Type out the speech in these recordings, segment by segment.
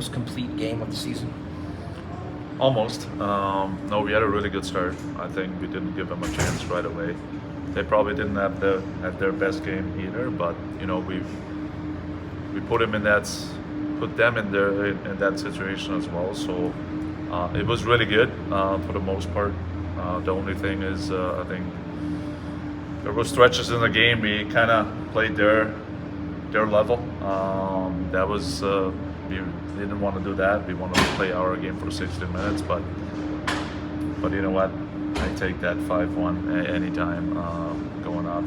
most complete game of the season? Almost. No, we had a really good start. I think we didn't give them a chance right away. They probably didn't have their best game either, but we put them in that situation as well. So it was really good for the most part. The only thing is, I think there were stretches in the game we kind of played their level. That was we didn't want to do that. We wanted to play our game for 60 minutes, but you know what? I take that 5-1 anytime going off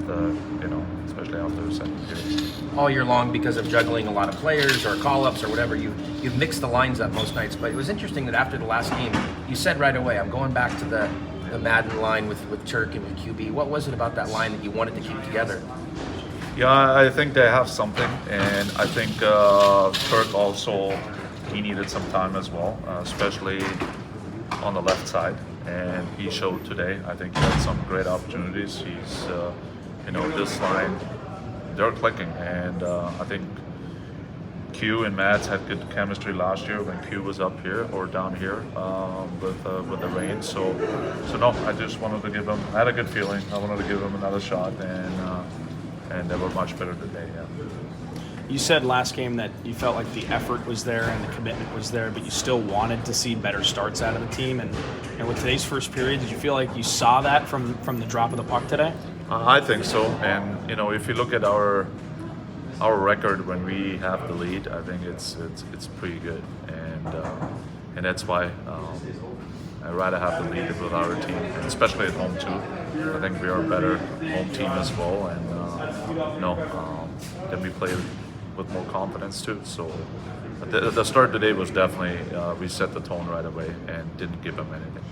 especially after the second period. All year long, because of juggling a lot of players or call-ups or whatever, you've mixed the lines up most nights. But it was interesting that after the last game, you said right away, I'm going back to the Madden line with Turk and with QB. What was it about that line that you wanted to keep together? Yeah, I think they have something, and I think Turk also, he needed some time as well, especially on the left side, and he showed today. I think he had some great opportunities. He's, this line, they're clicking, and I think Q and Mads had good chemistry last year when Q was up here or down here with the Reigns. So no, I just wanted to give him. I had a good feeling. I wanted to give him another shot, and they were much better today. Yeah. You said last game that you felt like the effort was there and the commitment was there, but you still wanted to see better starts out of the team. And with today's first period, did you feel like you saw that from the drop of the puck today? I think so. And if you look at our record when we have the lead, I think it's pretty good, and that's why I'd rather have the lead with our team, and especially at home too. I think we are a better home team as well, and then we play with more confidence too. So the start today was definitely we set the tone right away and didn't give them anything.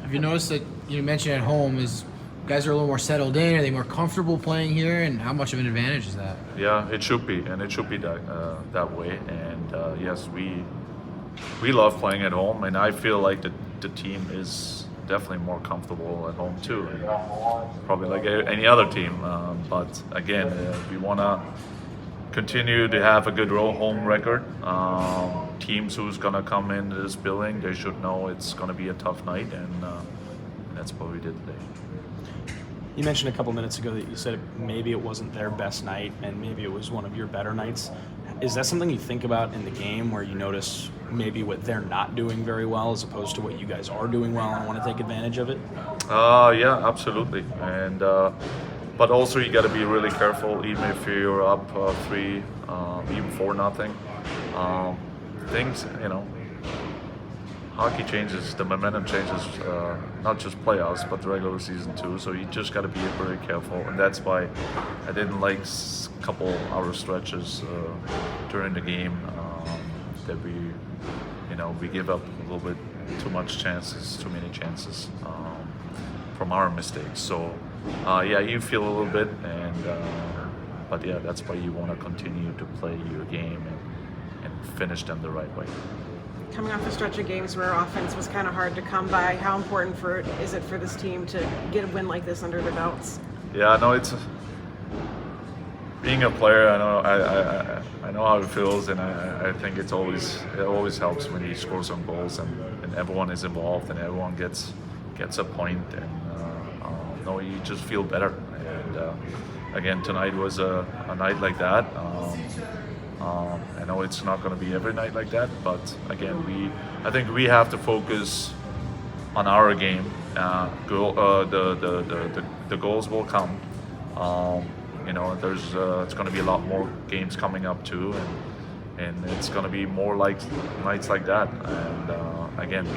Have you noticed that you mentioned at home is guys are a little more settled in? Are they more comfortable playing here? And how much of an advantage is that? Yeah, it should be, and it should be that way. And yes, we love playing at home, and I feel like the team is definitely more comfortable at home too, and probably like any other team. But again, we want to continue to have a good home record. Teams who's gonna come into this building, they should know it's gonna be a tough night, and that's what we did today. You mentioned a couple minutes ago that you said maybe it wasn't their best night and maybe it was one of your better nights. Is that something you think about in the game where you notice maybe what they're not doing very well as opposed to what you guys are doing well and want to take advantage of it? Yeah, absolutely. And but also you got to be really careful, even if you're up 3, even 4-0. Things, hockey changes, the momentum changes, not just playoffs, but the regular season too. So you just got to be very careful, and that's why I didn't like a couple hour stretches during the game that we give up a little bit too many chances from our mistakes. So yeah, you feel a little bit, but yeah, that's why you want to continue to play your game and finish them the right way. Coming off a stretch of games where offense was kind of hard to come by, how important is it for this team to get a win like this under their belts? Yeah, no, it's being a player. I know how it feels, and I think it always helps when you score some goals and everyone is involved and everyone gets a point, and you just feel better. And again, tonight was a night like that. I know it's not going to be every night like that, but again, I think we have to focus on our game. The goals will come. It's going to be a lot more games coming up too, and it's going to be more like nights like that. And again,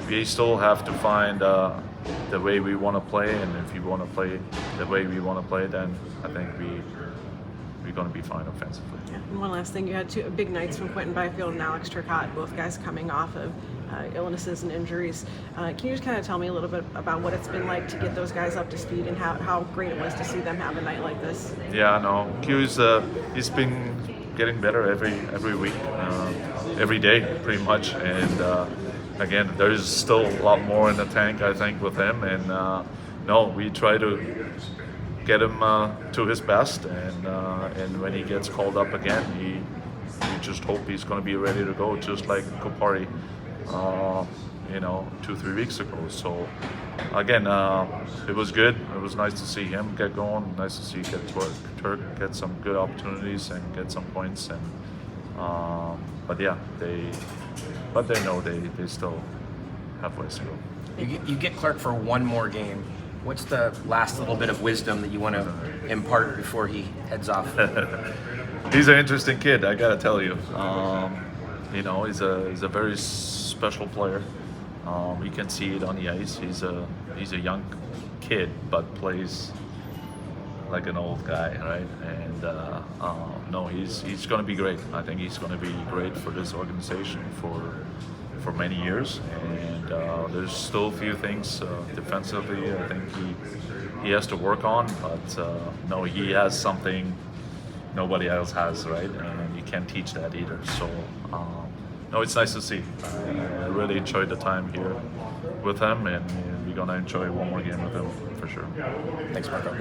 we still have to find the way we want to play, and if you want to play the way we want to play, then I think we're going to be fine offensively. Yeah. And one last thing, you had 2 big nights from Quentin Byfield and Alex Turcotte, both guys coming off of illnesses and injuries. Can you just kind of tell me a little bit about what it's been like to get those guys up to speed and how great it was to see them have a night like this? Yeah, no, Q's he's been getting better every week, every day pretty much, and again, there's still a lot more in the tank, I think, with him, and we try to get him to his best, and when he gets called up again, you just hope he's going to be ready to go, just like Kopari, 2-3 weeks ago. So again, it was good. It was nice to see him get going. Nice to see Turk get some good opportunities and get some points. And but yeah, they know they still have ways to go. You get Clark for one more game. What's the last little bit of wisdom that you want to impart before he heads off? He's an interesting kid, I gotta tell you. He's a very special player. You can see it on the ice. He's a young kid, but plays like an old guy, right? And no, he's going to be great. I think he's going to be great for this organization for many years. And there's still a few things defensively I think he has to work on, but no, he has something nobody else has, right? And you can't teach that either. So no, it's nice to see. I really enjoyed the time here with him, and we're gonna enjoy one more game with him for sure. Thanks, Marco.